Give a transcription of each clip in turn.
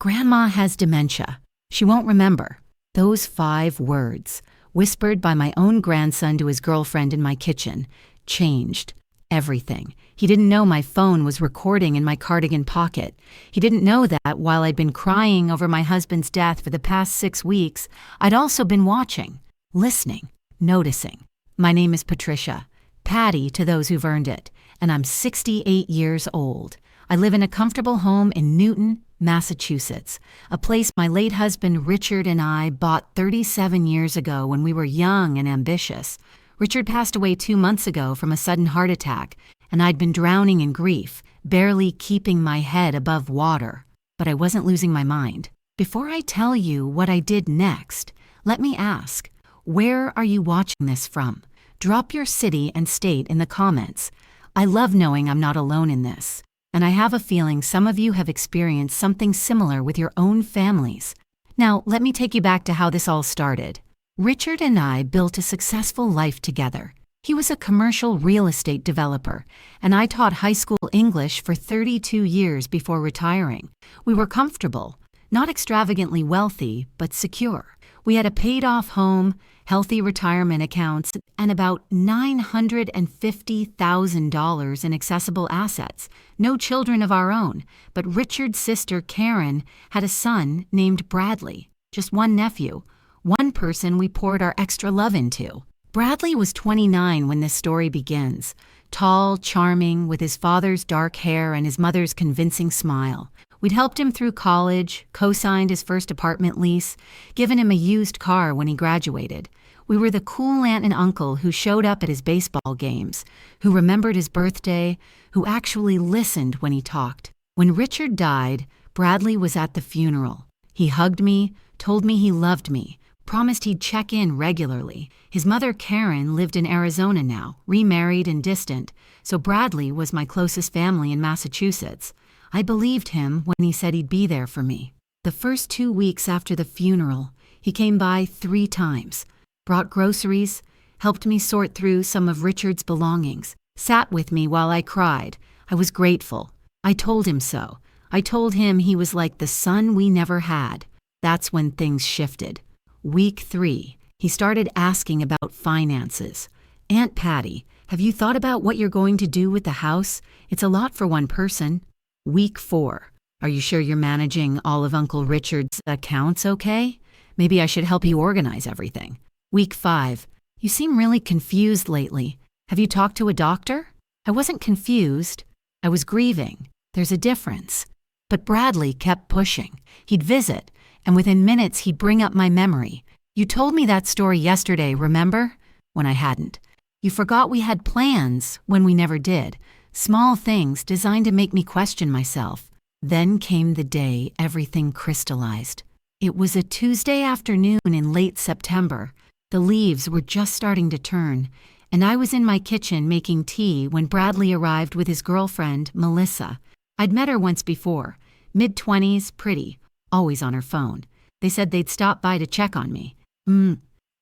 Grandma has dementia. She won't remember. Those 5 words, whispered by my own grandson to his girlfriend in my kitchen, changed everything. He didn't know my phone was recording in my cardigan pocket. He didn't know that while I'd been crying over my husband's death for the past 6 weeks, I'd also been watching, listening, noticing. My name is Patricia, Patty to those who've earned it, and I'm 68 years old. I live in a comfortable home in Newton, Massachusetts, a place my late husband Richard and I bought 37 years ago when we were young and ambitious. Richard passed away 2 months ago from a sudden heart attack, and I'd been drowning in grief, barely keeping my head above water. But I wasn't losing my mind. Before I tell you what I did next, let me ask, where are you watching this from? Drop your city and state in the comments. I love knowing I'm not alone in this, and I have a feeling some of you have experienced something similar with your own families. Now, let me take you back to how this all started. Richard and I built a successful life together. He was a commercial real estate developer, and I taught high school English for 32 years before retiring. We were comfortable, not extravagantly wealthy, but secure. We had a paid-off home, healthy retirement accounts, and about $950,000 in accessible assets. No children of our own, but Richard's sister Karen had a son named Bradley, just one nephew, one person we poured our extra love into. Bradley was 29 when this story begins, tall, charming, with his father's dark hair and his mother's convincing smile. We'd helped him through college, co-signed his first apartment lease, given him a used car when he graduated. We were the cool aunt and uncle who showed up at his baseball games, who remembered his birthday, who actually listened when he talked. When Richard died, Bradley was at the funeral. He hugged me, told me he loved me, promised he'd check in regularly. His mother, Karen, lived in Arizona now, remarried and distant, so Bradley was my closest family in Massachusetts. I believed him when he said he'd be there for me. The first 2 weeks after the funeral, he came by 3 times, brought groceries, helped me sort through some of Richard's belongings, sat with me while I cried. I was grateful. I told him so. I told him he was like the son we never had. That's when things shifted. Week 3, he started asking about finances. Aunt Patty, have you thought about what you're going to do with the house? It's a lot for one person. Week 4, are you sure you're managing all of Uncle Richard's accounts okay? Maybe I should help you organize everything. Week 5, you seem really confused lately. Have you talked to a doctor? I wasn't confused. I was grieving. There's a difference. But Bradley kept pushing. He'd visit, and within minutes he'd bring up my memory. You told me that story yesterday, remember? When I hadn't. You forgot we had plans when we never did. Small things designed to make me question myself. Then came the day everything crystallized. It was a Tuesday afternoon in late September. The leaves were just starting to turn, and I was in my kitchen making tea when Bradley arrived with his girlfriend, Melissa. I'd met her once before, mid-20s, pretty, always on her phone. They said they'd stop by to check on me.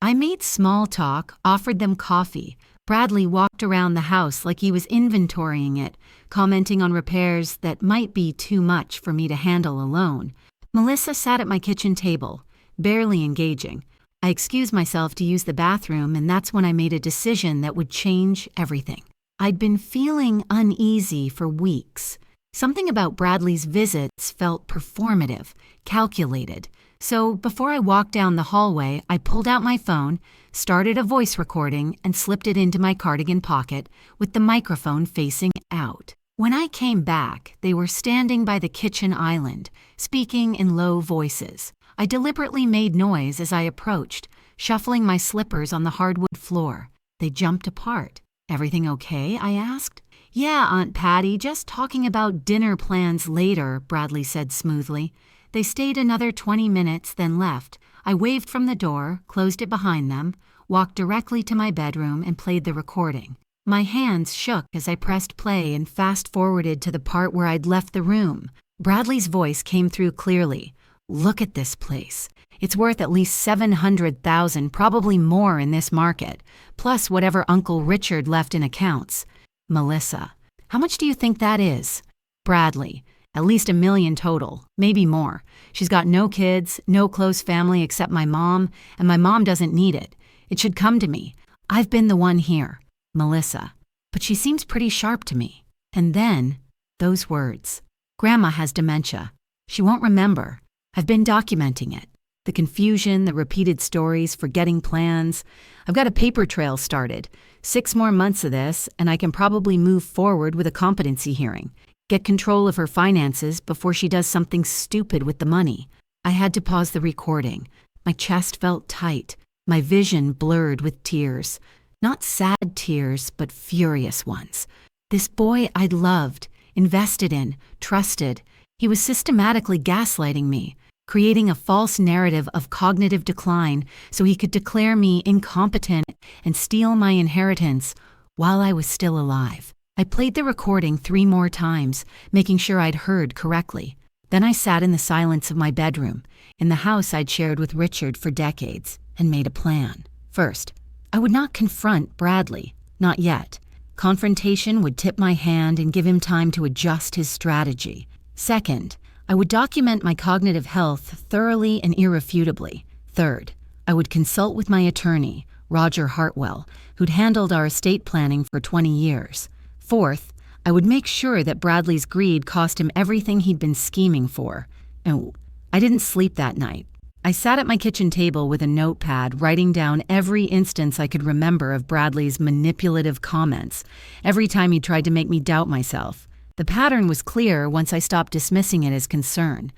I made small talk, offered them coffee. Bradley walked around the house like he was inventorying it, commenting on repairs that might be too much for me to handle alone. Melissa sat at my kitchen table, barely engaging. I excused myself to use the bathroom, and that's when I made a decision that would change everything. I'd been feeling uneasy for weeks. Something about Bradley's visits felt performative, calculated. So before I walked down the hallway, I pulled out my phone, started a voice recording, and slipped it into my cardigan pocket with the microphone facing out. When I came back, they were standing by the kitchen island, speaking in low voices. I deliberately made noise as I approached, shuffling my slippers on the hardwood floor. They jumped apart. "Everything okay?" I asked. "Yeah, Aunt Patty, just talking about dinner plans later," Bradley said smoothly. They stayed another 20 minutes, then left. I waved from the door, closed it behind them, walked directly to my bedroom, and played the recording. My hands shook as I pressed play and fast-forwarded to the part where I'd left the room. Bradley's voice came through clearly. "Look at this place. It's worth at least $700,000, probably more in this market, plus whatever Uncle Richard left in accounts." Melissa, "How much do you think that is?" Bradley, At least 1 million total, maybe more. She's got no kids, no close family except my mom, and my mom doesn't need it. It should come to me. I've been the one here, Melissa. But she seems pretty sharp to me. And then, those words. Grandma has dementia. She won't remember. I've been documenting it. The confusion, the repeated stories, forgetting plans. I've got a paper trail started. 6 more months of this, and I can probably move forward with a competency hearing. Get control of her finances before she does something stupid with the money. I had to pause the recording. My chest felt tight. My vision blurred with tears. Not sad tears, but furious ones. This boy I'd loved, invested in, trusted. He was systematically gaslighting me, creating a false narrative of cognitive decline so he could declare me incompetent and steal my inheritance while I was still alive. I played the recording 3 more times, making sure I'd heard correctly. Then I sat in the silence of my bedroom, in the house I'd shared with Richard for decades, and made a plan. First, I would not confront Bradley, not yet. Confrontation would tip my hand and give him time to adjust his strategy. Second, I would document my cognitive health thoroughly and irrefutably. Third, I would consult with my attorney, Roger Hartwell, who'd handled our estate planning for 20 years. Fourth, I would make sure that Bradley's greed cost him everything he'd been scheming for. And I didn't sleep that night. I sat at my kitchen table with a notepad, writing down every instance I could remember of Bradley's manipulative comments, every time he tried to make me doubt myself. The pattern was clear once I stopped dismissing it as concern.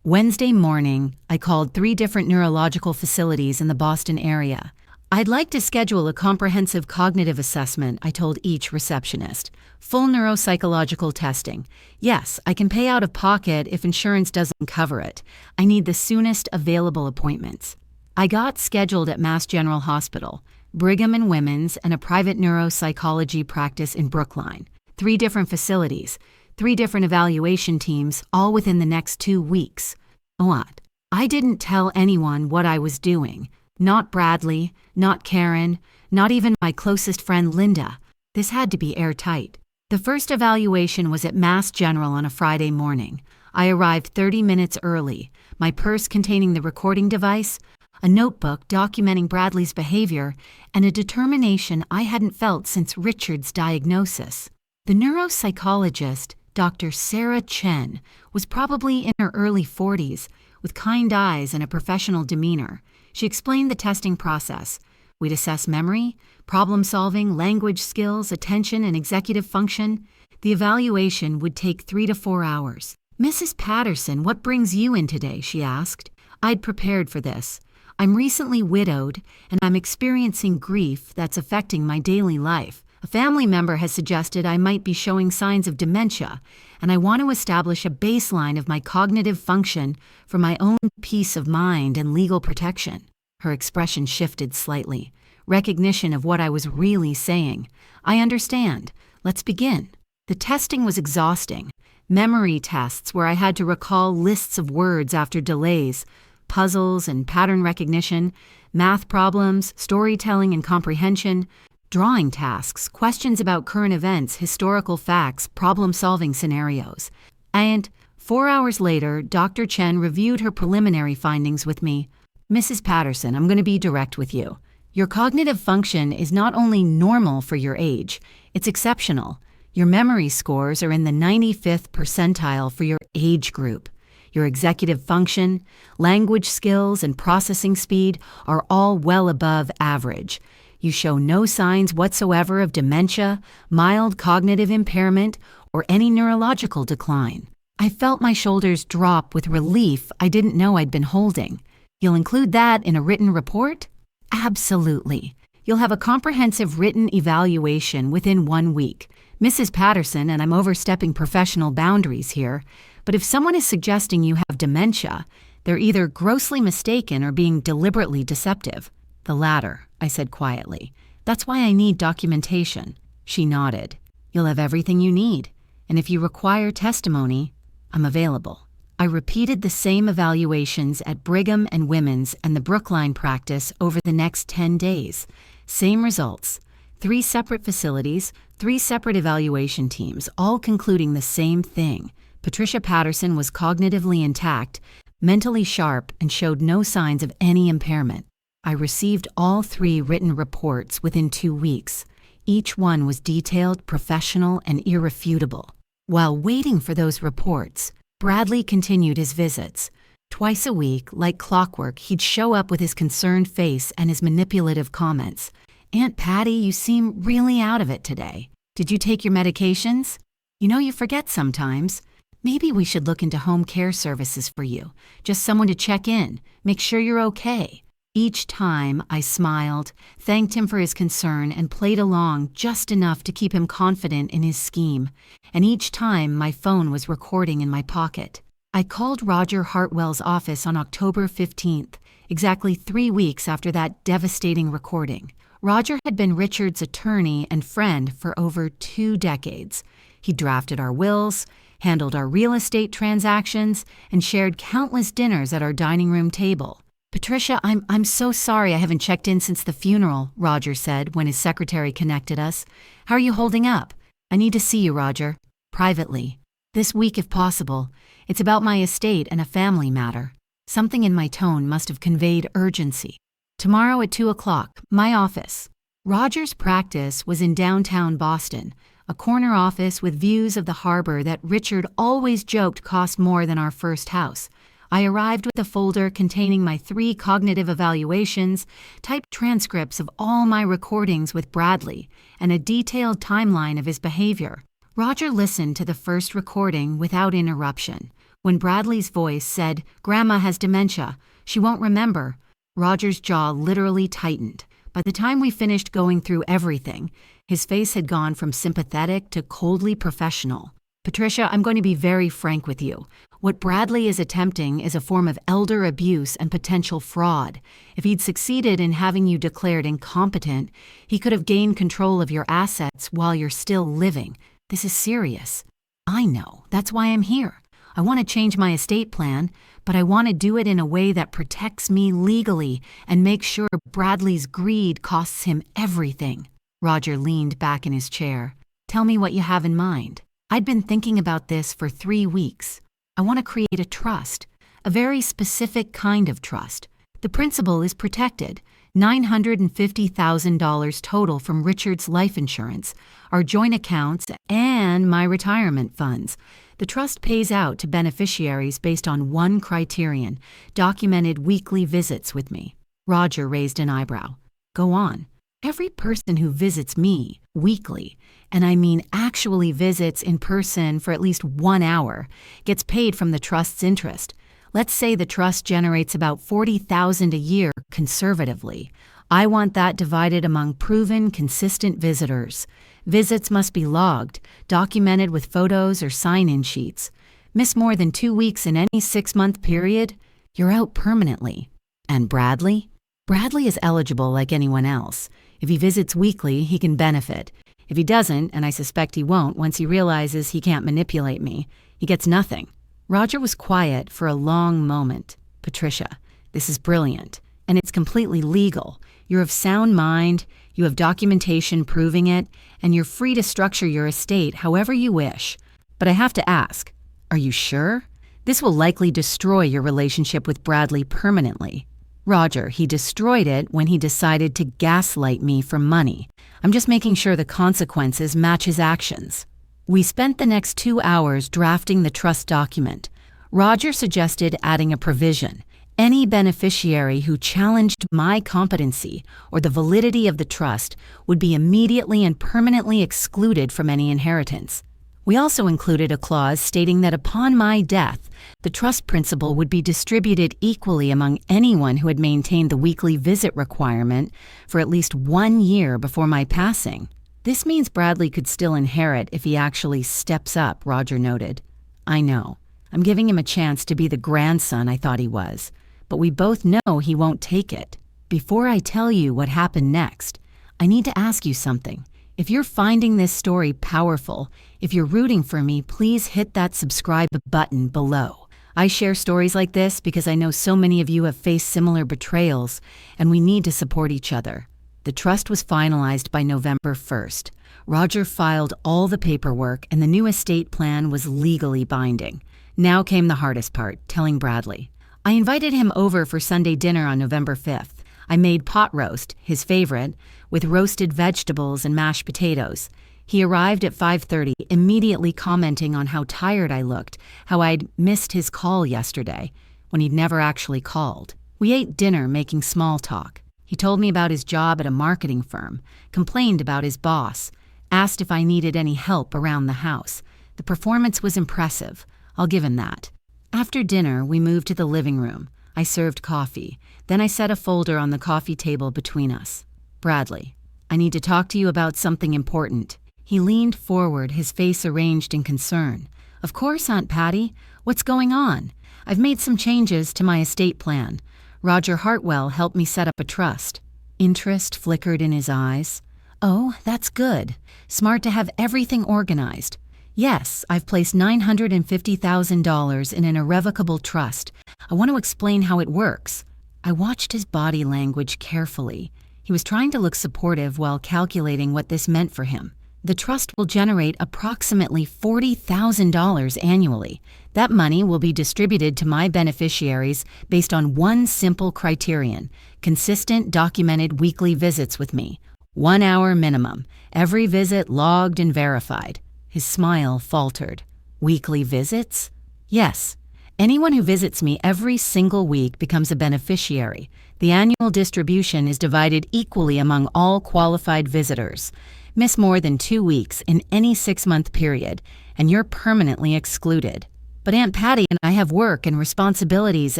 Wednesday morning, I called 3 different neurological facilities in the Boston area. I'd like to schedule a comprehensive cognitive assessment, I told each receptionist. Full neuropsychological testing. Yes, I can pay out of pocket if insurance doesn't cover it. I need the soonest available appointments. I got scheduled at Mass General Hospital, Brigham and Women's, and a private neuropsychology practice in Brookline. 3 different facilities, 3 different evaluation teams, all within the next 2 weeks. What? I didn't tell anyone what I was doing. Not Bradley, not Karen, not even my closest friend Linda. This had to be airtight. The first evaluation was at Mass General on a Friday morning. I arrived 30 minutes early, my purse containing the recording device, a notebook documenting Bradley's behavior, and a determination I hadn't felt since Richard's diagnosis. The neuropsychologist, Dr. Sarah Chen, was probably in her early 40s, with kind eyes and a professional demeanor. She explained the testing process. We'd assess memory, problem-solving, language skills, attention, and executive function. The evaluation would take 3 to 4 hours. "Mrs. Patterson, what brings you in today?" she asked. I'd prepared for this. I'm recently widowed, and I'm experiencing grief that's affecting my daily life. A family member has suggested I might be showing signs of dementia, and I want to establish a baseline of my cognitive function for my own peace of mind and legal protection. Her expression shifted slightly. Recognition of what I was really saying. I understand. Let's begin. The testing was exhausting. Memory tests where I had to recall lists of words after delays, puzzles and pattern recognition, math problems, storytelling and comprehension, drawing tasks, questions about current events, historical facts, problem-solving scenarios. And 4 hours later, Dr. Chen reviewed her preliminary findings with me. "Mrs. Patterson, I'm going to be direct with you. Your cognitive function is not only normal for your age, it's exceptional. Your memory scores are in the 95th percentile for your age group. Your executive function, language skills, and processing speed are all well above average. You show no signs whatsoever of dementia, mild cognitive impairment, or any neurological decline." I felt my shoulders drop with relief I didn't know I'd been holding. "You'll include that in a written report?" "Absolutely. You'll have a comprehensive written evaluation within 1 week. Mrs. Patterson, and I'm overstepping professional boundaries here, but if someone is suggesting you have dementia, they're either grossly mistaken or being deliberately deceptive." "The latter," I said quietly. "That's why I need documentation." She nodded. "You'll have everything you need, and if you require testimony, I'm available." I repeated the same evaluations at Brigham and Women's and the Brookline practice over the next 10 days. Same results. 3 separate facilities, 3 separate evaluation teams, all concluding the same thing. Patricia Patterson was cognitively intact, mentally sharp, and showed no signs of any impairment. I received all 3 written reports within 2 weeks. Each one was detailed, professional, and irrefutable. While waiting for those reports, Bradley continued his visits. Twice a week, like clockwork, he'd show up with his concerned face and his manipulative comments. "Aunt Patty, you seem really out of it today. Did you take your medications? You know you forget sometimes. Maybe we should look into home care services for you. Just someone to check in, make sure you're okay." Each time I smiled, thanked him for his concern, and played along just enough to keep him confident in his scheme. And each time my phone was recording in my pocket. I called Roger Hartwell's office on October 15th, exactly 3 weeks after that devastating recording. Roger had been Richard's attorney and friend for over 2 decades. He drafted our wills, handled our real estate transactions, and shared countless dinners at our dining room table. "Patricia, I'm so sorry I haven't checked in since the funeral," Roger said when his secretary connected us. "How are you holding up? I need to see you, Roger. Privately. This week if possible. It's about my estate and a family matter." Something in my tone must have conveyed urgency. "Tomorrow at 2 o'clock, my office." Roger's practice was in downtown Boston, a corner office with views of the harbor that Richard always joked cost more than our first house. I arrived with a folder containing my 3 cognitive evaluations, typed transcripts of all my recordings with Bradley, and a detailed timeline of his behavior. Roger listened to the first recording without interruption. When Bradley's voice said, "Grandma has dementia. She won't remember," Roger's jaw literally tightened. By the time we finished going through everything, his face had gone from sympathetic to coldly professional. "Patricia, I'm going to be very frank with you. What Bradley is attempting is a form of elder abuse and potential fraud. If he'd succeeded in having you declared incompetent, he could have gained control of your assets while you're still living. This is serious." "I know. That's why I'm here. I want to change my estate plan, but I want to do it in a way that protects me legally and makes sure Bradley's greed costs him everything." Roger leaned back in his chair. "Tell me what you have in mind." I'd been thinking about this for 3 weeks. I want to create a trust, a very specific kind of trust. The principal is protected, $950,000 total from Richard's life insurance, our joint accounts, and my retirement funds. The trust pays out to beneficiaries based on one criterion: documented weekly visits with me. Roger raised an eyebrow. "Go on." "Every person who visits me weekly, and I mean actually visits in person for at least 1 hour, gets paid from the trust's interest. Let's say the trust generates about $40,000 a year conservatively. I want that divided among proven, consistent visitors. Visits must be logged, documented with photos or sign-in sheets. Miss more than 2 weeks in any 6-month period, you're out permanently." "And Bradley?" "Bradley is eligible like anyone else. If he visits weekly, he can benefit. If he doesn't, and I suspect he won't once he realizes he can't manipulate me, he gets nothing." Roger was quiet for a long moment. "Patricia, this is brilliant, and it's completely legal. You're of sound mind, you have documentation proving it, and you're free to structure your estate however you wish. But I have to ask, are you sure? This will likely destroy your relationship with Bradley permanently." "Roger, he destroyed it when he decided to gaslight me for money. I'm just making sure the consequences match his actions." We spent the next 2 hours drafting the trust document. Roger suggested adding a provision. Any beneficiary who challenged my competency or the validity of the trust would be immediately and permanently excluded from any inheritance. We also included a clause stating that upon my death, the trust principal would be distributed equally among anyone who had maintained the weekly visit requirement for at least 1 year before my passing. "This means Bradley could still inherit if he actually steps up," Roger noted. "I know. I'm giving him a chance to be the grandson I thought he was, but we both know he won't take it. Before I tell you what happened next, I need to ask you something. If you're finding this story powerful, if you're rooting for me, please hit that subscribe button below. I share stories like this because I know so many of you have faced similar betrayals, and we need to support each other. The trust was finalized by November 1st. Roger filed all the paperwork, and the new estate plan was legally binding. Now came the hardest part, telling Bradley. I invited him over for Sunday dinner on November 5th. I made pot roast, his favorite, with roasted vegetables and mashed potatoes. He arrived at 5:30, immediately commenting on how tired I looked, how I'd missed his call yesterday, when he'd never actually called. We ate dinner making small talk. He told me about his job at a marketing firm, complained about his boss, asked if I needed any help around the house. The performance was impressive. I'll give him that. After dinner, we moved to the living room. I served coffee. Then I set a folder on the coffee table between us. Bradley, I need to talk to you about something important. He leaned forward, his face arranged in concern. Of course, Aunt Patty. What's going on? I've made some changes to my estate plan. Roger Hartwell helped me set up a trust. Interest flickered in his eyes. Oh, that's good. Smart to have everything organized. Yes, I've placed $950,000 in an irrevocable trust. I want to explain how it works. I watched his body language carefully. He was trying to look supportive while calculating what this meant for him. The trust will generate approximately $40,000 annually. That money will be distributed to my beneficiaries based on one simple criterion: consistent, documented weekly visits with me. 1 hour minimum. Every visit logged and verified. His smile faltered. Weekly visits? Yes. Anyone who visits me every single week becomes a beneficiary. The annual distribution is divided equally among all qualified visitors. Miss more than 2 weeks in any 6-month period, and you're permanently excluded. But Aunt Patty and I have work and responsibilities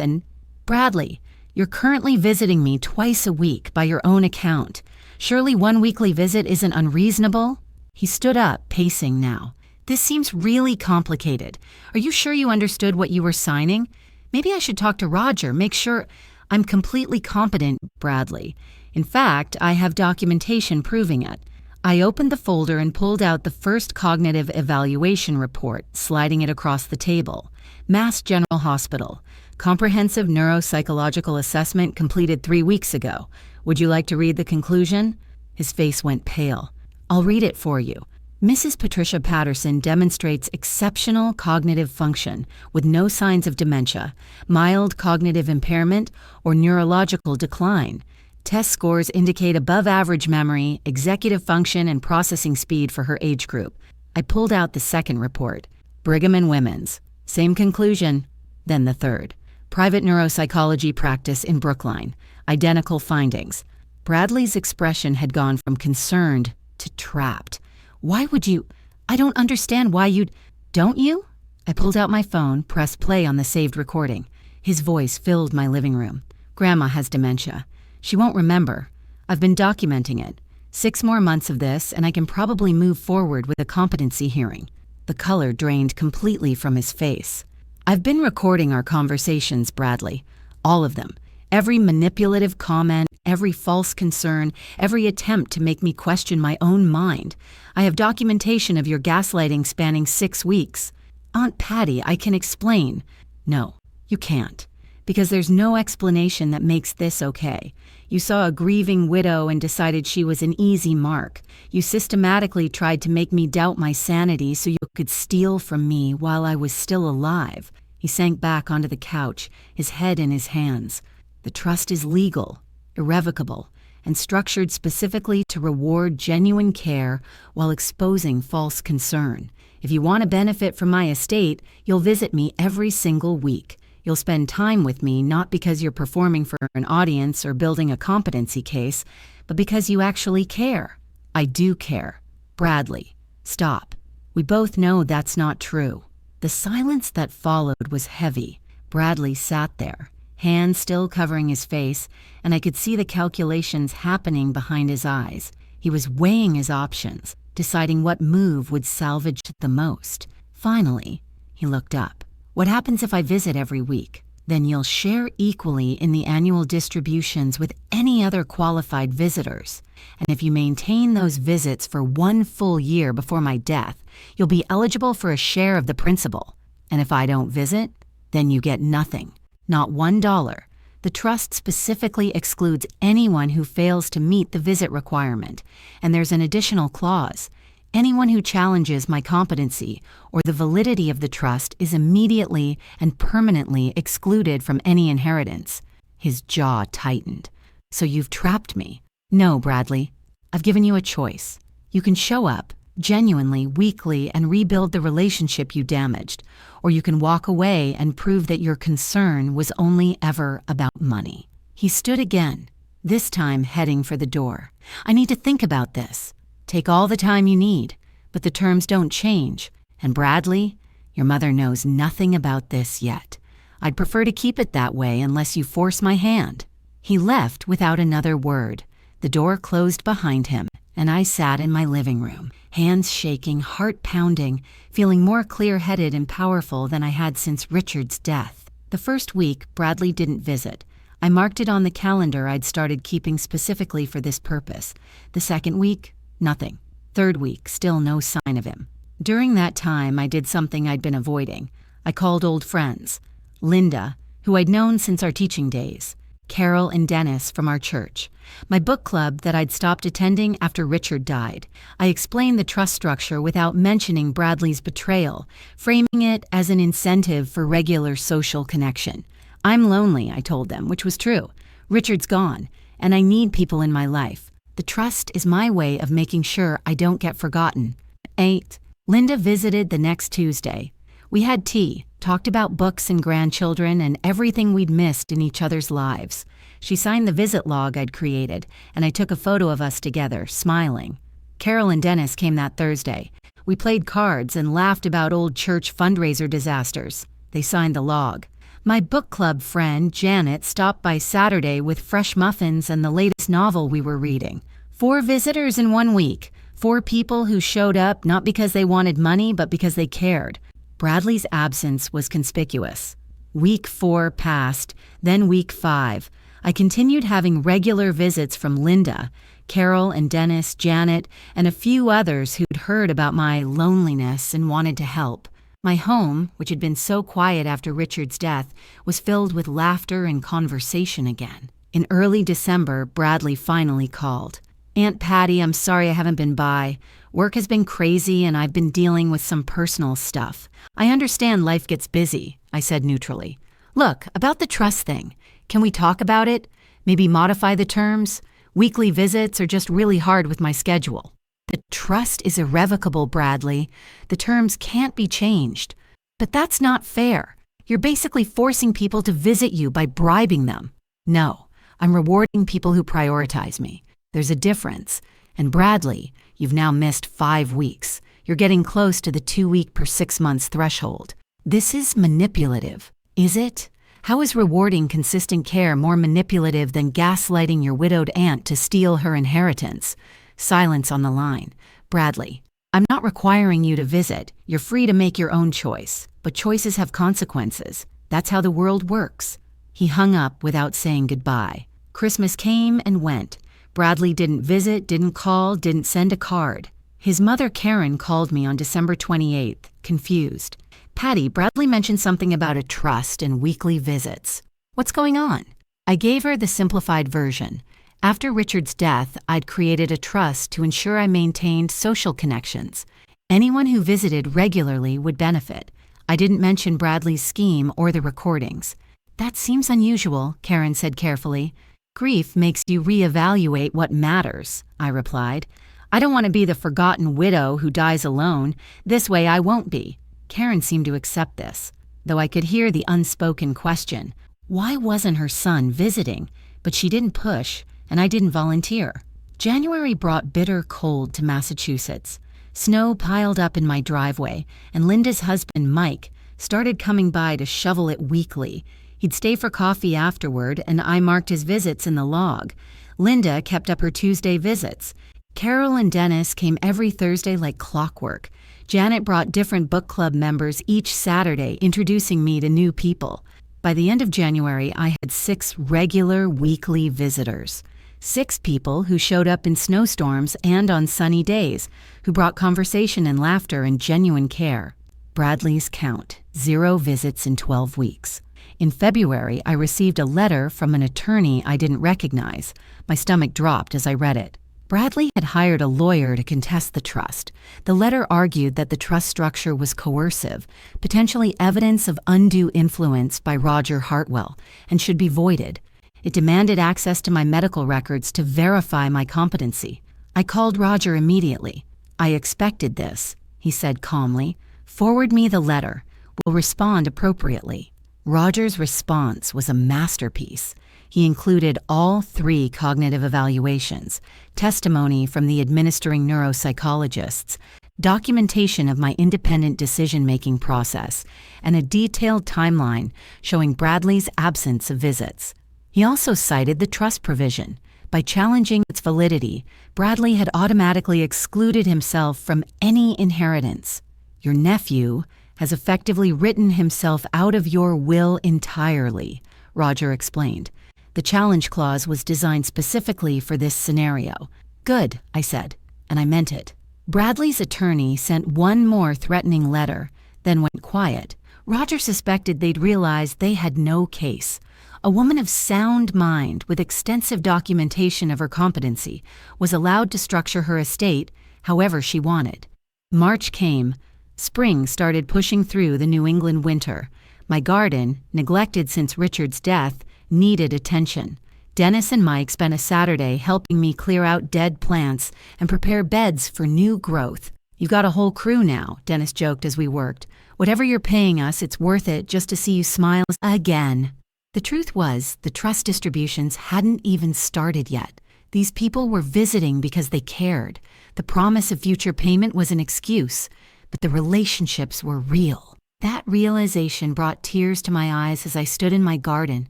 and... Bradley, you're currently visiting me twice a week by your own account. Surely 1 weekly visit isn't unreasonable? He stood up, pacing now. This seems really complicated. Are you sure you understood what you were signing? Maybe I should talk to Roger, make sure... I'm completely competent, Bradley. In fact, I have documentation proving it. I opened the folder and pulled out the first cognitive evaluation report, sliding it across the table. Mass General Hospital. Comprehensive neuropsychological assessment completed 3 weeks ago. Would you like to read the conclusion? His face went pale. I'll read it for you. Mrs. Patricia Patterson demonstrates exceptional cognitive function with no signs of dementia, mild cognitive impairment, or neurological decline. Test scores indicate above-average memory, executive function, and processing speed for her age group. I pulled out the second report. Brigham and Women's. Same conclusion. Then the third. Private neuropsychology practice in Brookline. Identical findings. Bradley's expression had gone from concerned to trapped. Why would you? I don't understand why you'd... Don't you? I pulled out my phone, pressed play on the saved recording. His voice filled my living room. Grandma has dementia. She won't remember. I've been documenting it. 6 more months of this, and I can probably move forward with a competency hearing. The color drained completely from his face. I've been recording our conversations, Bradley. All of them. Every manipulative comment, every false concern, every attempt to make me question my own mind. I have documentation of your gaslighting spanning 6 weeks. Aunt Patty, I can explain. No, you can't. Because there's no explanation that makes this okay. You saw a grieving widow and decided she was an easy mark. You systematically tried to make me doubt my sanity so you could steal from me while I was still alive. He sank back onto the couch, his head in his hands. The trust is legal, irrevocable, and structured specifically to reward genuine care while exposing false concern. If you want to benefit from my estate, you'll visit me every single week. You'll spend time with me not because you're performing for an audience or building a competency case, but because you actually care. I do care. Bradley, stop. We both know that's not true. The silence that followed was heavy. Bradley sat there, hands still covering his face, and I could see the calculations happening behind his eyes. He was weighing his options, deciding what move would salvage the most. Finally, he looked up. What happens if I visit every week? Then you'll share equally in the annual distributions with any other qualified visitors. And if you maintain those visits for 1 full year before my death, you'll be eligible for a share of the principal. And if I don't visit, then you get nothing. Not $1. The trust specifically excludes anyone who fails to meet the visit requirement, and there's an additional clause. Anyone who challenges my competency or the validity of the trust is immediately and permanently excluded from any inheritance. His jaw tightened. So you've trapped me? No, Bradley. I've given you a choice. You can show up, genuinely, weekly, and rebuild the relationship you damaged, or you can walk away and prove that your concern was only ever about money. He stood again, this time heading for the door. I need to think about this. Take all the time you need, but the terms don't change. And Bradley, your mother knows nothing about this yet. I'd prefer to keep it that way unless you force my hand. He left without another word. The door closed behind him, and I sat in my living room, hands shaking, heart pounding, feeling more clear-headed and powerful than I had since Richard's death. The first week, Bradley didn't visit. I marked it on the calendar I'd started keeping specifically for this purpose. The second week, nothing. Third week, still no sign of him. During that time, I did something I'd been avoiding. I called old friends. Linda, who I'd known since our teaching days. Carol and Dennis from our church. My book club that I'd stopped attending after Richard died. I explained the trust structure without mentioning Bradley's betrayal, framing it as an incentive for regular social connection. I'm lonely, I told them, which was true. Richard's gone, and I need people in my life. The trust is my way of making sure I don't get forgotten. 8. Linda visited the next Tuesday. We had tea, talked about books and grandchildren and everything we'd missed in each other's lives. She signed the visit log I'd created, and I took a photo of us together, smiling. Carol and Dennis came that Thursday. We played cards and laughed about old church fundraiser disasters. They signed the log. My book club friend, Janet, stopped by Saturday with fresh muffins and the latest novel we were reading. 4 visitors in 1 week. 4 people who showed up not because they wanted money, but because they cared. Bradley's absence was conspicuous. Week 4 passed, then week 5. I continued having regular visits from Linda, Carol and Dennis, Janet, and a few others who'd heard about my loneliness and wanted to help. My home, which had been so quiet after Richard's death, was filled with laughter and conversation again. In early December, Bradley finally called. Aunt Patty, I'm sorry I haven't been by. Work has been crazy and I've been dealing with some personal stuff. I understand life gets busy, I said neutrally. Look, about the trust thing. Can we talk about it? Maybe modify the terms? Weekly visits are just really hard with my schedule. The trust is irrevocable, Bradley. The terms can't be changed. But that's not fair. You're basically forcing people to visit you by bribing them. No, I'm rewarding people who prioritize me. There's a difference. And Bradley, you've now missed 5 weeks. You're getting close to the 2-week per 6 months threshold. This is manipulative, is it? How is rewarding consistent care more manipulative than gaslighting your widowed aunt to steal her inheritance? Silence on the line. Bradley, I'm not requiring you to visit. You're free to make your own choice. But choices have consequences. That's how the world works. He hung up without saying goodbye. Christmas came and went. Bradley didn't visit, didn't call, didn't send a card. His mother, Karen, called me on December 28th, confused. Patty, Bradley mentioned something about a trust and weekly visits. What's going on? I gave her the simplified version. After Richard's death, I'd created a trust to ensure I maintained social connections. Anyone who visited regularly would benefit. I didn't mention Bradley's scheme or the recordings. That seems unusual, Karen said carefully. Grief makes you reevaluate what matters, I replied. I don't want to be the forgotten widow who dies alone. This way I won't be. Karen seemed to accept this, though I could hear the unspoken question. Why wasn't her son visiting? But she didn't push, and I didn't volunteer. January brought bitter cold to Massachusetts. Snow piled up in my driveway, and Linda's husband, Mike, started coming by to shovel it weekly. He'd stay for coffee afterward, and I marked his visits in the log. Linda kept up her Tuesday visits. Carol and Dennis came every Thursday like clockwork. Janet brought different book club members each Saturday, introducing me to new people. By the end of January, I had 6 regular weekly visitors. 6 people who showed up in snowstorms and on sunny days, who brought conversation and laughter and genuine care. Bradley's count, 0 visits in 12 weeks. In February, I received a letter from an attorney I didn't recognize. My stomach dropped as I read it. Bradley had hired a lawyer to contest the trust. The letter argued that the trust structure was coercive, potentially evidence of undue influence by Roger Hartwell, and should be voided. It demanded access to my medical records to verify my competency. I called Roger immediately. "I expected this," he said calmly. "Forward me the letter. We'll respond appropriately." Roger's response was a masterpiece. He included all 3 cognitive evaluations, testimony from the administering neuropsychologists, documentation of my independent decision-making process, and a detailed timeline showing Bradley's absence of visits. He also cited the trust provision. By challenging its validity, Bradley had automatically excluded himself from any inheritance. "Your nephew has effectively written himself out of your will entirely," Roger explained. "The challenge clause was designed specifically for this scenario." "Good," I said, and I meant it. Bradley's attorney sent one more threatening letter, then went quiet. Roger suspected they'd realized they had no case. A woman of sound mind with extensive documentation of her competency was allowed to structure her estate however she wanted. March came. Spring started pushing through the New England winter. My garden, neglected since Richard's death, needed attention. Dennis and Mike spent a Saturday helping me clear out dead plants and prepare beds for new growth. "You've got a whole crew now," Dennis joked as we worked. "Whatever you're paying us, it's worth it just to see you smile again." The truth was, the trust distributions hadn't even started yet. These people were visiting because they cared. The promise of future payment was an excuse, but the relationships were real. That realization brought tears to my eyes as I stood in my garden,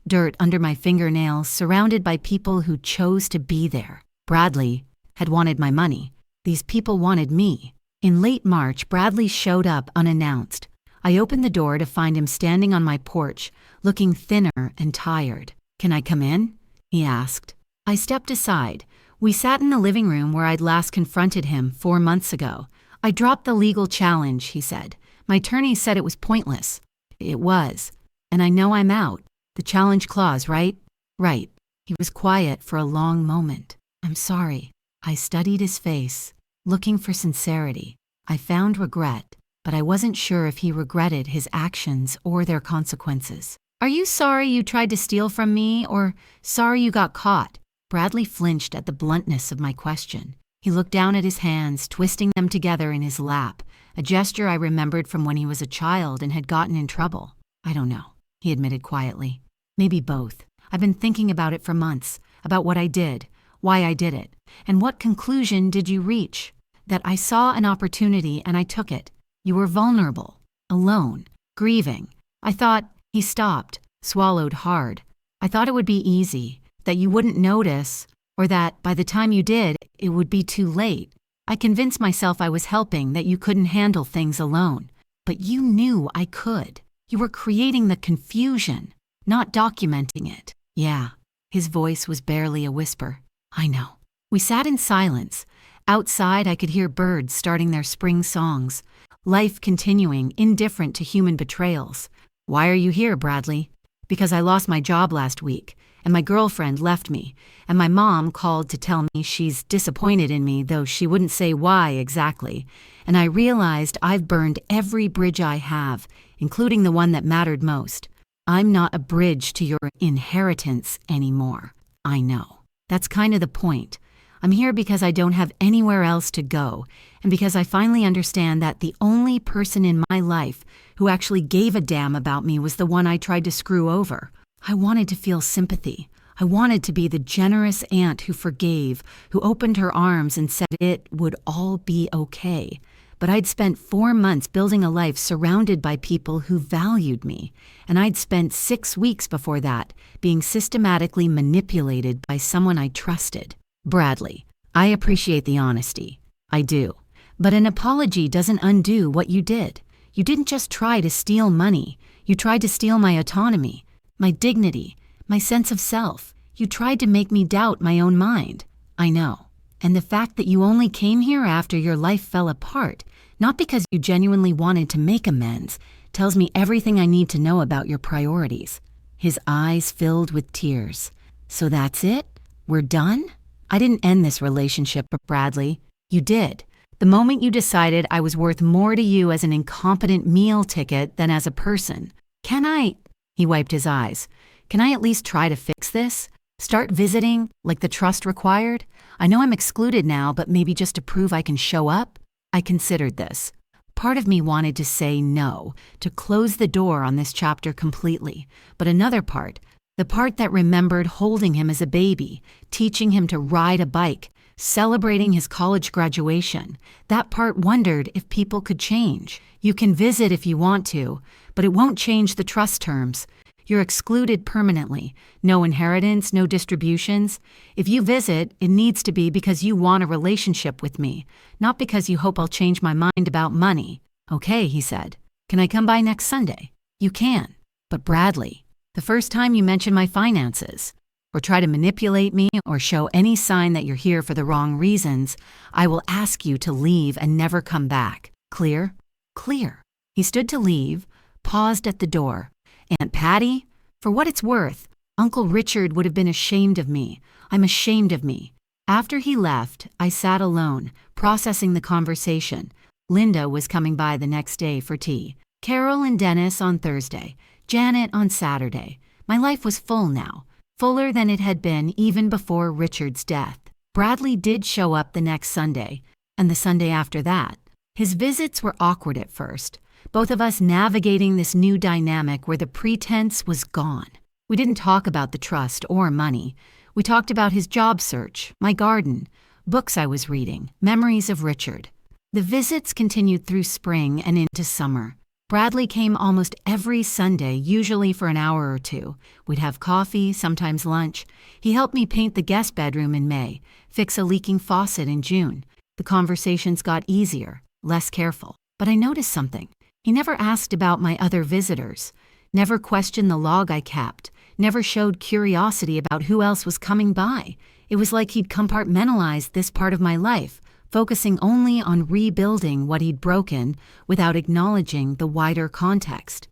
dirt under my fingernails, surrounded by people who chose to be there. Bradley had wanted my money. These people wanted me. In late March, Bradley showed up unannounced. I opened the door to find him standing on my porch, looking thinner and tired. "Can I come in?" he asked. I stepped aside. We sat in the living room where I'd last confronted him 4 months ago. "I dropped the legal challenge," he said. "My attorney said it was pointless." "It was. And I know I'm out. The challenge clause, right?" "Right." He was quiet for a long moment. "I'm sorry." I studied his face, looking for sincerity. I found regret, but I wasn't sure if he regretted his actions or their consequences. "Are you sorry you tried to steal from me, or sorry you got caught?" Bradley flinched at the bluntness of my question. He looked down at his hands, twisting them together in his lap, a gesture I remembered from when he was a child and had gotten in trouble. "I don't know," he admitted quietly. "Maybe both. I've been thinking about it for months, about what I did, why I did it. And what conclusion did you reach?" "That I saw an opportunity and I took it. You were vulnerable, alone, grieving. I thought," he stopped, swallowed hard. "I thought it would be easy, that you wouldn't notice, or that by the time you did, it would be too late. I convinced myself I was helping, that you couldn't handle things alone. But you knew I could. You were creating the confusion, not documenting it." "Yeah." His voice was barely a whisper. "I know." We sat in silence. Outside, I could hear birds starting their spring songs. Life continuing, indifferent to human betrayals. "Why are you here, Bradley?" "Because I lost my job last week, and my girlfriend left me, and my mom called to tell me she's disappointed in me, though she wouldn't say why exactly. And I realized I've burned every bridge I have, including the one that mattered most. I'm not a bridge to your inheritance anymore. I know. That's kind of the point. I'm here because I don't have anywhere else to go, and because I finally understand that the only person in my life who actually gave a damn about me was the one I tried to screw over. I wanted to feel sympathy. I wanted to be the generous aunt who forgave, who opened her arms and said it would all be okay. But I'd spent 4 months building a life surrounded by people who valued me, and I'd spent 6 weeks before that being systematically manipulated by someone I trusted. Bradley, I appreciate the honesty. I do. But an apology doesn't undo what you did. You didn't just try to steal money. You tried to steal my autonomy, my dignity, my sense of self. You tried to make me doubt my own mind. I know. And the fact that you only came here after your life fell apart, not because you genuinely wanted to make amends, Tells me everything I need to know about your priorities." His eyes filled with tears. "So that's it? We're done?" "I didn't end this relationship, Bradley. You did. The moment you decided I was worth more to you as an incompetent meal ticket than as a person. Can I—" He wiped his eyes. "Can I at least try to fix this? Start visiting, like the trust required? I know I'm excluded now, but maybe just to prove I can show up?" I considered this. Part of me wanted to say no, to close the door on this chapter completely, but another part, the part that remembered holding him as a baby, teaching him to ride a bike, celebrating his college graduation, that part wondered if people could change. You can visit if you want to, but it won't change the trust terms. You're excluded permanently. No inheritance, no distributions. If you visit, it needs to be because you want a relationship with me, not because you hope I'll change my mind about money. "Okay," he said. "Can I come by next Sunday?" "You can. But Bradley, the first time you mention my finances, or try to manipulate me or show any sign that you're here for the wrong reasons, I will ask you to leave and never come back. Clear?" "Clear." He stood to leave, paused at the door. "Aunt Patty, for what it's worth, Uncle Richard would have been ashamed of me. I'm ashamed of me." After he left, I sat alone, processing the conversation. Linda was coming by the next day for tea. Carol and Dennis on Thursday. Janet on Saturday. My life was full now, fuller than it had been even before Richard's death. Bradley did show up the next Sunday, and the Sunday after that. His visits were awkward at first, both of us navigating this new dynamic where the pretense was gone. We didn't talk about the trust or money. We talked about his job search, my garden, books I was reading, memories of Richard. The visits continued through spring and into summer. Bradley came almost every Sunday, usually for an hour or two. We'd have coffee, sometimes lunch. He helped me paint the guest bedroom in May, fix a leaking faucet in June. The conversations got easier, less careful. But I noticed something. He never asked about my other visitors, never questioned the log I kept, never showed curiosity about who else was coming by. It was like he'd compartmentalized this part of my life, focusing only on rebuilding what he'd broken without acknowledging the wider context.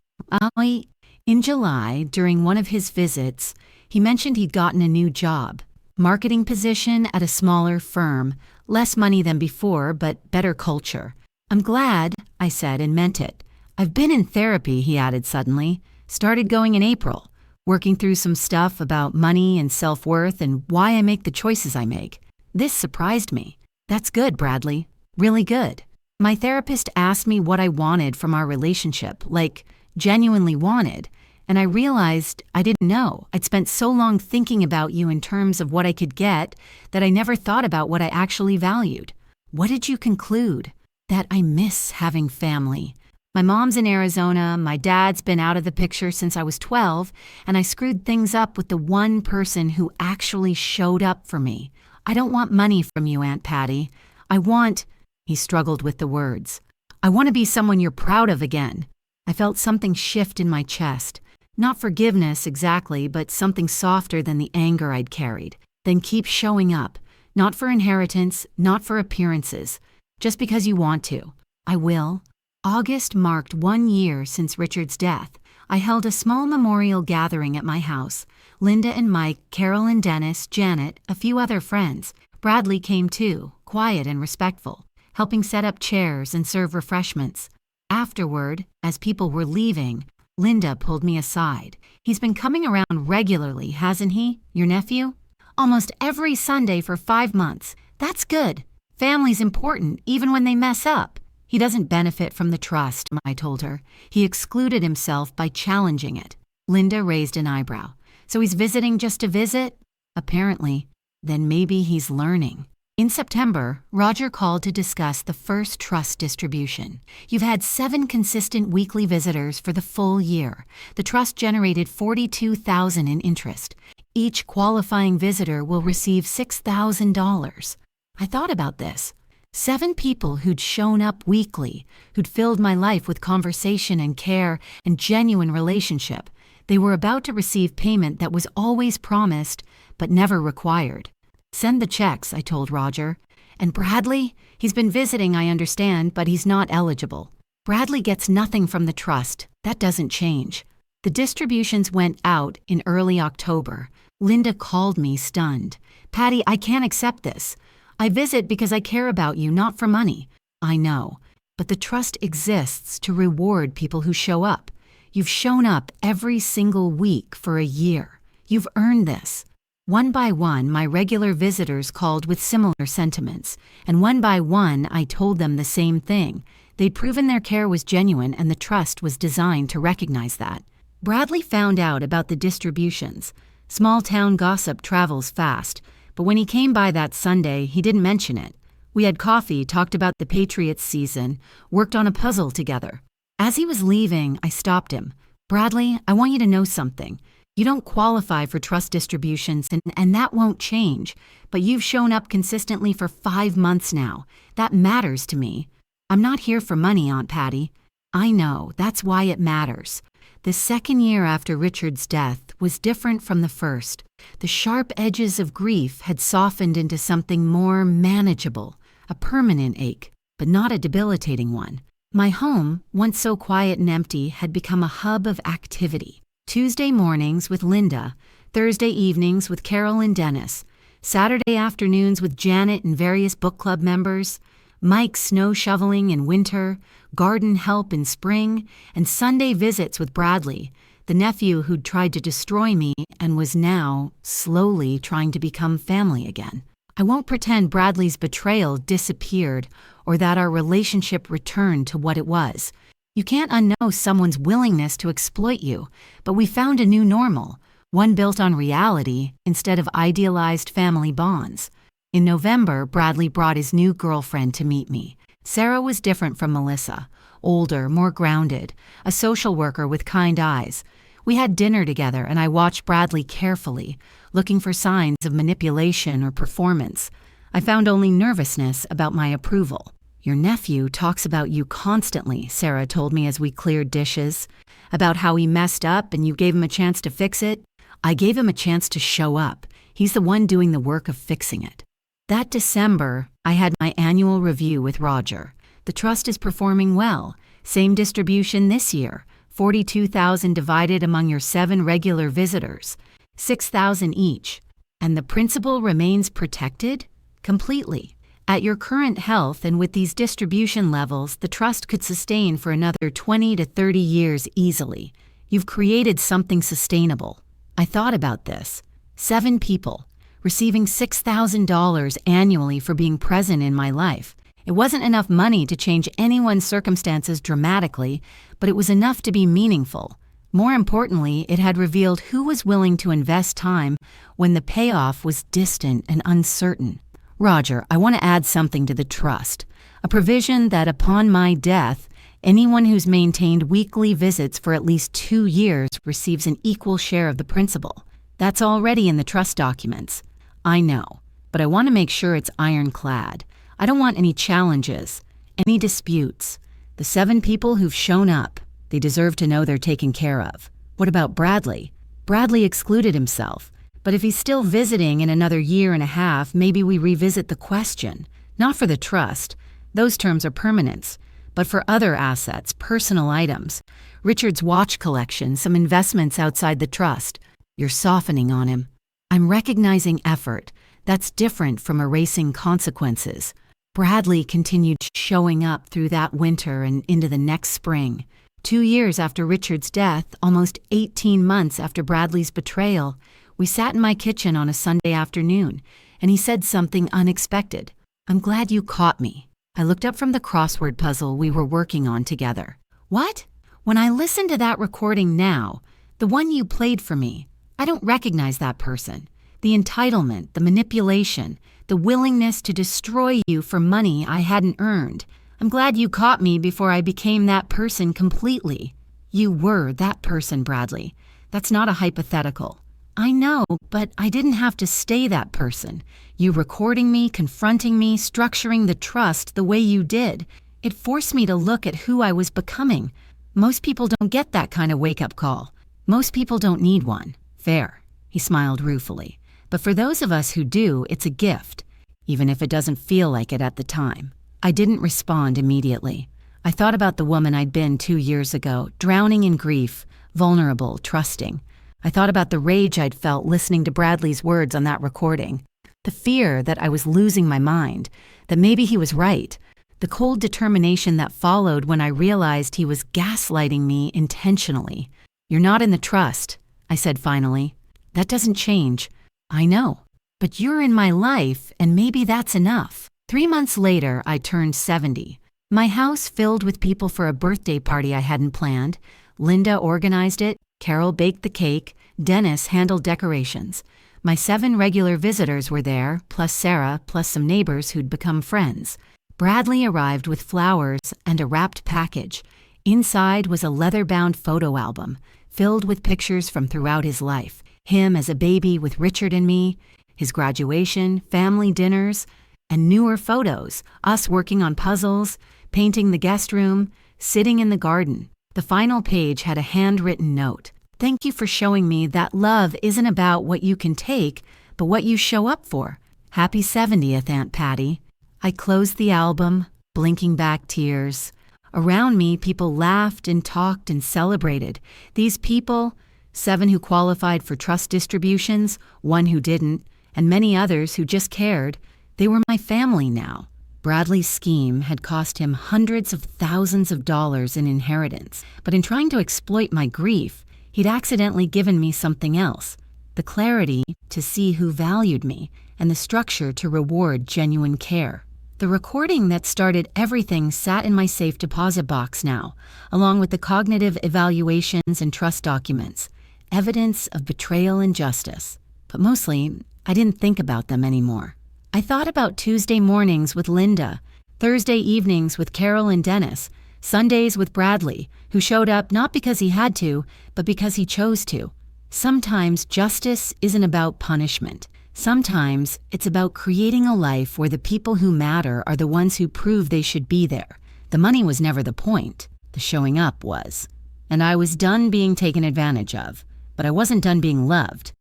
In July, during one of his visits, he mentioned he'd gotten a new job, marketing position at a smaller firm, less money than before, but better culture. "I'm glad," I said, and meant it. "I've been in therapy," he added suddenly. "Started going in April, working through some stuff about money and self-worth and why I make the choices I make." This surprised me. "That's good, Bradley. Really good." My therapist asked me what I wanted from our relationship, like genuinely wanted, and I realized I didn't know. I'd spent so long thinking about you in terms of what I could get that I never thought about what I actually valued. "What did you conclude?" "That I miss having family. My mom's in Arizona, my dad's been out of the picture since I was 12, and I screwed things up with the one person who actually showed up for me. I don't want money from you, Aunt Patty. I want—" He struggled with the words. "I want to be someone you're proud of again." I felt something shift in my chest. Not forgiveness exactly, but something softer than the anger I'd carried. "Then keep showing up. Not for inheritance, not for appearances. Just because you want to." "I will." August marked 1 year since Richard's death. I held a small memorial gathering at my house. Linda and Mike, Carol and Dennis, Janet, a few other friends. Bradley came too, quiet and respectful, helping set up chairs and serve refreshments. Afterward, as people were leaving, Linda pulled me aside. "He's been coming around regularly, hasn't he, your nephew?" "Almost every Sunday for 5 months. That's good. Family's important, even when they mess up." "He doesn't benefit from the trust," I told her. "He excluded himself by challenging it." Linda raised an eyebrow. "So he's visiting just to visit?" "Apparently. Then maybe he's learning." In September, Roger called to discuss the first trust distribution. "You've had 7 consistent weekly visitors for the full year. The trust generated $42,000 in interest. Each qualifying visitor will receive $6,000. I thought about this. 7 people who'd shown up weekly, who'd filled my life with conversation and care and genuine relationship. They were about to receive payment that was always promised, but never required. "Send the checks," I told Roger. "And Bradley? He's been visiting, I understand, but he's not eligible." Bradley gets nothing from the trust. That doesn't change. The distributions went out in early October. Linda called me stunned. Patty, I can't accept this. I visit because I care about you, not for money. I know, but the trust exists to reward people who show up. You've shown up every single week for a year. You've earned this. One by one, my regular visitors called with similar sentiments, and one by one, I told them the same thing. They'd proven their care was genuine, and the trust was designed to recognize that. Bradley found out about the distributions. Small-town gossip travels fast, but when he came by that Sunday, he didn't mention it. We had coffee, talked about the Patriots season, worked on a puzzle together. As he was leaving, I stopped him. Bradley, I want you to know something. You don't qualify for trust distributions, and that won't change. But you've shown up consistently for 5 months now. That matters to me. I'm not here for money, Aunt Patty. I know, that's why it matters. The second year after Richard's death was different from the first. The sharp edges of grief had softened into something more manageable, a permanent ache, but not a debilitating one. My home, once so quiet and empty, had become a hub of activity. Tuesday mornings with Linda, Thursday evenings with Carol and Dennis, Saturday afternoons with Janet and various book club members, Mike snow shoveling in winter, garden help in spring, and Sunday visits with Bradley, the nephew who'd tried to destroy me and was now slowly trying to become family again. I won't pretend Bradley's betrayal disappeared or that our relationship returned to what it was. You can't unknow someone's willingness to exploit you, but we found a new normal, one built on reality instead of idealized family bonds. In November, Bradley brought his new girlfriend to meet me. Sarah was different from Melissa, older, more grounded, a social worker with kind eyes. We had dinner together and I watched Bradley carefully, looking for signs of manipulation or performance. I found only nervousness about my approval. Your nephew talks about you constantly, Sarah told me as we cleared dishes, about how he messed up and you gave him a chance to fix it. I gave him a chance to show up. He's the one doing the work of fixing it. That December, I had my annual review with Roger. The trust is performing well. Same distribution this year, $42,000 divided among your 7 regular visitors, $6,000 each. And the principal remains protected? Completely. At your current health and with these distribution levels, the trust could sustain for another 20 to 30 years easily. You've created something sustainable. I thought about this. 7 people, receiving $6,000 annually for being present in my life. It wasn't enough money to change anyone's circumstances dramatically, but it was enough to be meaningful. More importantly, it had revealed who was willing to invest time when the payoff was distant and uncertain. Roger, I want to add something to the trust, a provision that upon my death, anyone who's maintained weekly visits for at least 2 years receives an equal share of the principal. That's already in the trust documents. I know, but I want to make sure it's ironclad. I don't want any challenges, any disputes. The 7 people who've shown up, they deserve to know they're taken care of. What about Bradley? Bradley excluded himself. But if he's still visiting in another year and a half, maybe we revisit the question. Not for the trust. Those terms are permanence. But for other assets, personal items. Richard's watch collection, some investments outside the trust. You're softening on him. I'm recognizing effort. That's different from erasing consequences. Bradley continued showing up through that winter and into the next spring. 2 years after Richard's death, almost 18 months after Bradley's betrayal, we sat in my kitchen on a Sunday afternoon, and he said something unexpected. I'm glad you caught me. I looked up from the crossword puzzle we were working on together. What? When I listen to that recording now, the one you played for me, I don't recognize that person. The entitlement, the manipulation, the willingness to destroy you for money I hadn't earned. I'm glad you caught me before I became that person completely. You were that person, Bradley. That's not a hypothetical. I know, but I didn't have to stay that person. You recording me, confronting me, structuring the trust the way you did. It forced me to look at who I was becoming. Most people don't get that kind of wake-up call. Most people don't need one. Fair. He smiled ruefully. But for those of us who do, it's a gift, even if it doesn't feel like it at the time. I didn't respond immediately. I thought about the woman I'd been 2 years ago, drowning in grief, vulnerable, trusting. I thought about the rage I'd felt listening to Bradley's words on that recording, the fear that I was losing my mind, that maybe he was right, the cold determination that followed when I realized he was gaslighting me intentionally. "You're not in the trust," I said finally. "That doesn't change." "I know. But you're in my life, and maybe that's enough." 3 months later, I turned 70. My house filled with people for a birthday party I hadn't planned. Linda organized it, Carol baked the cake, Dennis handled decorations. My 7 regular visitors were there, plus Sarah, plus some neighbors who'd become friends. Bradley arrived with flowers and a wrapped package. Inside was a leather-bound photo album, filled with pictures from throughout his life. Him as a baby with Richard and me, his graduation, family dinners, and newer photos, us working on puzzles, painting the guest room, sitting in the garden. The final page had a handwritten note. "Thank you for showing me that love isn't about what you can take, but what you show up for. Happy 70th, Aunt Patty." I closed the album, blinking back tears. Around me, people laughed and talked and celebrated. These people, 7 who qualified for trust distributions, 1 who didn't, and many others who just cared, they were my family now. Bradley's scheme had cost him hundreds of thousands of dollars in inheritance, but in trying to exploit my grief, he'd accidentally given me something else: the clarity to see who valued me and the structure to reward genuine care. The recording that started everything sat in my safe deposit box now, along with the cognitive evaluations and trust documents, evidence of betrayal and justice. But mostly, I didn't think about them anymore. I thought about Tuesday mornings with Linda, Thursday evenings with Carol and Dennis, Sundays with Bradley, who showed up not because he had to, but because he chose to. Sometimes justice isn't about punishment. Sometimes it's about creating a life where the people who matter are the ones who prove they should be there. The money was never the point. The showing up was. And I was done being taken advantage of. But I wasn't done being loved.